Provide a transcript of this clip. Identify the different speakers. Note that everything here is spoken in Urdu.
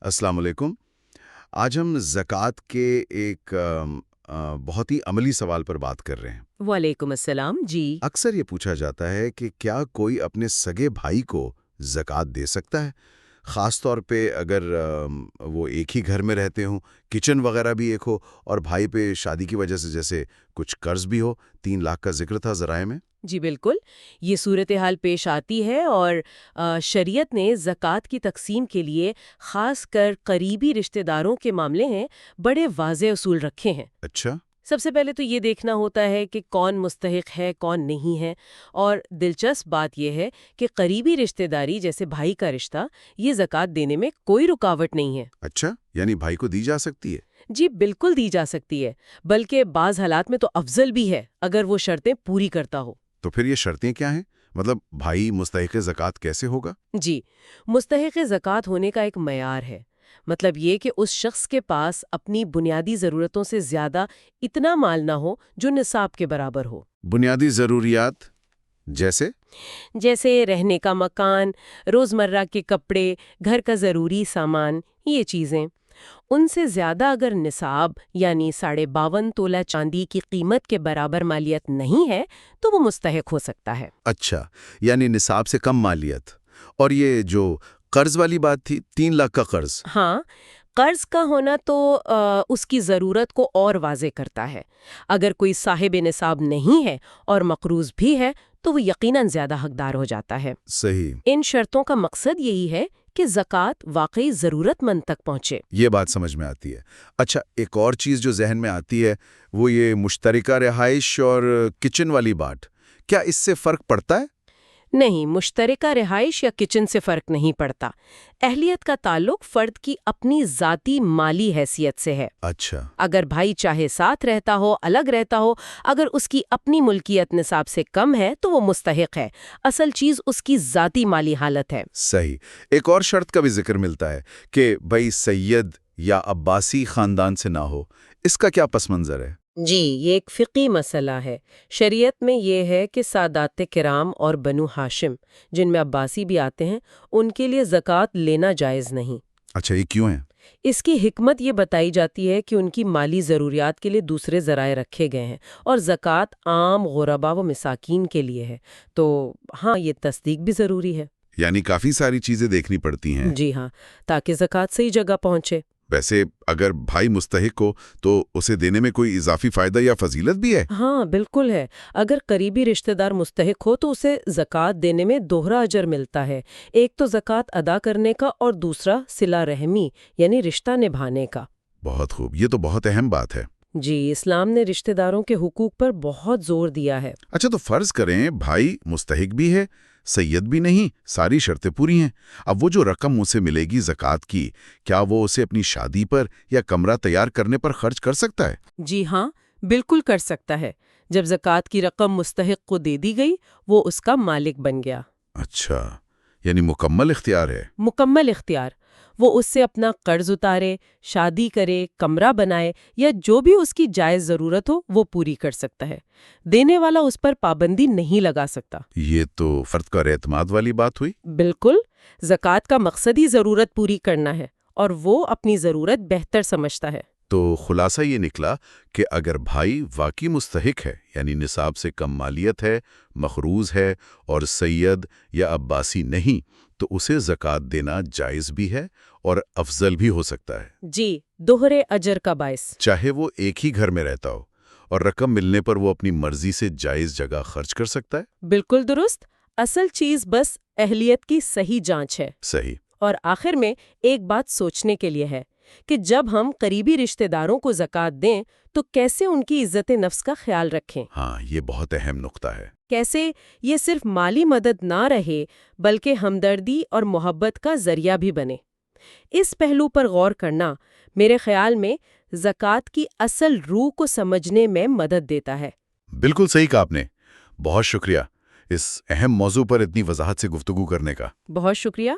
Speaker 1: السلام علیکم۔ آج ہم زکوٰۃ کے ایک بہت ہی عملی سوال پر بات کر رہے ہیں۔
Speaker 2: وعلیکم السلام جی۔
Speaker 1: اکثر یہ پوچھا جاتا ہے کہ کیا کوئی اپنے سگے بھائی کو زکوٰۃ دے سکتا ہے، خاص طور پہ اگر وہ ایک ہی گھر میں رہتے ہوں، کچن وغیرہ بھی ایک ہو، اور بھائی پہ شادی کی وجہ سے جیسے کچھ قرض بھی ہو۔ 3 لاکھ کا ذکر تھا ذرائع میں۔
Speaker 2: جی بالکل، یہ صورتحال پیش آتی ہے اور شریعت نے زکوٰۃ کی تقسیم کے لیے خاص کر قریبی رشتہ داروں کے معاملے ہیں بڑے واضح اصول رکھے ہیں۔
Speaker 1: اچھا۔
Speaker 2: سب سے پہلے تو یہ دیکھنا ہوتا ہے کہ کون مستحق ہے کون نہیں ہے، اور دلچسپ بات یہ ہے کہ قریبی رشتہ داری جیسے بھائی کا رشتہ یہ زکوٰۃ دینے میں کوئی رکاوٹ نہیں ہے۔
Speaker 1: اچھا، یعنی بھائی کو دی جا سکتی ہے؟
Speaker 2: جی بالکل دی جا سکتی ہے، بلکہ بعض حالات میں تو افضل بھی ہے اگر وہ شرطیں پوری کرتا ہو۔
Speaker 1: تو پھر یہ شرطیں کیا ہیں؟ مطلب بھائی مستحق زکوٰۃ کیسے ہوگا؟
Speaker 2: جی، مستحق زکوٰۃ ہونے کا ایک معیار ہے۔ مطلب یہ کہ اس شخص کے پاس اپنی بنیادی ضرورتوں سے زیادہ اتنا مال نہ ہو جو نصاب کے برابر ہو۔
Speaker 1: بنیادی ضروریات جیسے
Speaker 2: رہنے کا مکان، روزمرہ کے کپڑے، گھر کا ضروری سامان، یہ چیزیں۔ ان سے زیادہ اگر نصاب یعنی 52.5 تولہ چاندی کی قیمت کے برابر مالیت نہیں ہے تو وہ مستحق ہو سکتا ہے۔
Speaker 1: اچھا، یعنی نصاب سے کم مالیت۔ اور یہ جو قرض والی بات تھی، 3 لاکھ کا قرض۔
Speaker 2: ہاں، قرض کا ہونا تو اس کی ضرورت کو اور واضح کرتا ہے۔ اگر کوئی صاحب نصاب نہیں ہے اور مقروض بھی ہے تو وہ یقیناً زیادہ حقدار ہو جاتا ہے۔
Speaker 1: صحیح۔
Speaker 2: ان شرطوں کا مقصد یہی ہے کہ زکوٰۃ واقعی ضرورت مند تک پہنچے۔
Speaker 1: یہ بات سمجھ میں آتی ہے۔ اچھا، ایک اور چیز جو ذہن میں آتی ہے وہ یہ مشترکہ رہائش اور کچن والی بات۔ کیا اس سے فرق پڑتا ہے؟
Speaker 2: نہیں، مشترکہ رہائش یا کچن سے فرق نہیں پڑتا۔ اہلیت کا تعلق فرد کی اپنی ذاتی مالی حیثیت سے ہے۔
Speaker 1: اچھا۔
Speaker 2: اگر بھائی چاہے ساتھ رہتا ہو، الگ رہتا ہو، اگر اس کی اپنی ملکیت نصاب سے کم ہے تو وہ مستحق ہے۔ اصل چیز اس کی ذاتی مالی حالت ہے۔
Speaker 1: صحیح۔ ایک اور شرط کا بھی ذکر ملتا ہے کہ بھائی سید یا عباسی خاندان سے نہ ہو۔ اس کا کیا پس منظر ہے؟
Speaker 2: جی، یہ ایک فقہی مسئلہ ہے۔ شریعت میں یہ ہے کہ سادات کرام اور بنو ہاشم، جن میں عباسی بھی آتے ہیں، ان کے لیے زکوٰۃ لینا جائز نہیں۔
Speaker 1: اچھا، یہ کیوں ہے؟
Speaker 2: اس کی حکمت یہ بتائی جاتی ہے کہ ان کی مالی ضروریات کے لیے دوسرے ذرائع رکھے گئے ہیں، اور زکوٰۃ عام غربا و مساکین کے لیے ہے۔ تو ہاں، یہ تصدیق بھی ضروری ہے۔
Speaker 1: یعنی کافی ساری چیزیں دیکھنی پڑتی ہیں۔
Speaker 2: جی ہاں، تاکہ زکوٰۃ صحیح جگہ پہنچے۔
Speaker 1: ویسے اگر بھائی مستحق ہو تو اسے دینے میں کوئی اضافی فائدہ یا فضیلت بھی ہے؟
Speaker 2: ہاں بالکل ہے۔ اگر قریبی رشتہ دار مستحق ہو تو اسے زکوٰۃ دینے میں دوہرا اجر ملتا ہے۔ ایک تو زکوٰۃ ادا کرنے کا اور دوسرا صلہ رحمی یعنی رشتہ نبھانے کا۔
Speaker 1: بہت خوب، یہ تو بہت اہم بات ہے۔
Speaker 2: جی، اسلام نے رشتہ داروں کے حقوق پر بہت زور دیا ہے۔
Speaker 1: اچھا، تو فرض کریں بھائی مستحق بھی ہے، سید بھی نہیں، ساری شرطیں پوری ہیں۔ اب وہ جو رقم اسے ملے گی زکوٰۃ کی، کیا وہ اسے اپنی شادی پر یا کمرہ تیار کرنے پر خرچ کر سکتا ہے؟
Speaker 2: جی ہاں، بالکل کر سکتا ہے۔ جب زکوٰۃ کی رقم مستحق کو دے دی گئی، وہ اس کا مالک بن گیا۔
Speaker 1: اچھا، یعنی مکمل اختیار ہے۔
Speaker 2: مکمل اختیار۔ وہ اس سے اپنا قرض اتارے، شادی کرے، کمرہ بنائے، یا جو بھی اس کی جائز ضرورت ہو وہ پوری کر سکتا ہے۔ دینے والا اس پر پابندی نہیں لگا سکتا۔
Speaker 1: یہ تو فرد کا اعتماد والی بات ہوئی۔
Speaker 2: بالکل، زکوٰۃ کا مقصد ہی ضرورت پوری کرنا ہے، اور وہ اپنی ضرورت بہتر سمجھتا ہے۔
Speaker 1: تو خلاصہ یہ نکلا کہ اگر بھائی واقعی مستحق ہے، یعنی نصاب سے کم مالیت ہے، مقروض ہے اور سید یا عباسی نہیں، تو اسے زکوٰۃ دینا جائز بھی ہے اور افضل بھی ہو سکتا ہے۔
Speaker 2: جی، دوہرے اجر کا باعث۔
Speaker 1: چاہے وہ ایک ہی گھر میں رہتا ہو، اور رقم ملنے پر وہ اپنی مرضی سے جائز جگہ خرچ کر سکتا ہے۔
Speaker 2: بالکل درست۔ اصل چیز بس اہلیت کی صحیح جانچ ہے۔
Speaker 1: صحیح۔
Speaker 2: اور آخر میں ایک بات سوچنے کے لیے ہے کہ جب ہم قریبی رشتہ داروں کو زکوٰۃ دیں تو کیسے ان کی عزت نفس کا خیال رکھیں۔
Speaker 1: ہاں، یہ بہت اہم نقطہ ہے۔
Speaker 2: کیسے یہ صرف مالی مدد نہ رہے بلکہ ہمدردی اور محبت کا ذریعہ بھی بنے۔ اس پہلو پر غور کرنا میرے خیال میں زکوٰۃ کی اصل روح کو سمجھنے میں مدد دیتا ہے۔
Speaker 1: بالکل صحیح کہا آپ نے۔ بہت شکریہ اس اہم موضوع پر اتنی وضاحت سے گفتگو کرنے کا۔
Speaker 2: بہت شکریہ۔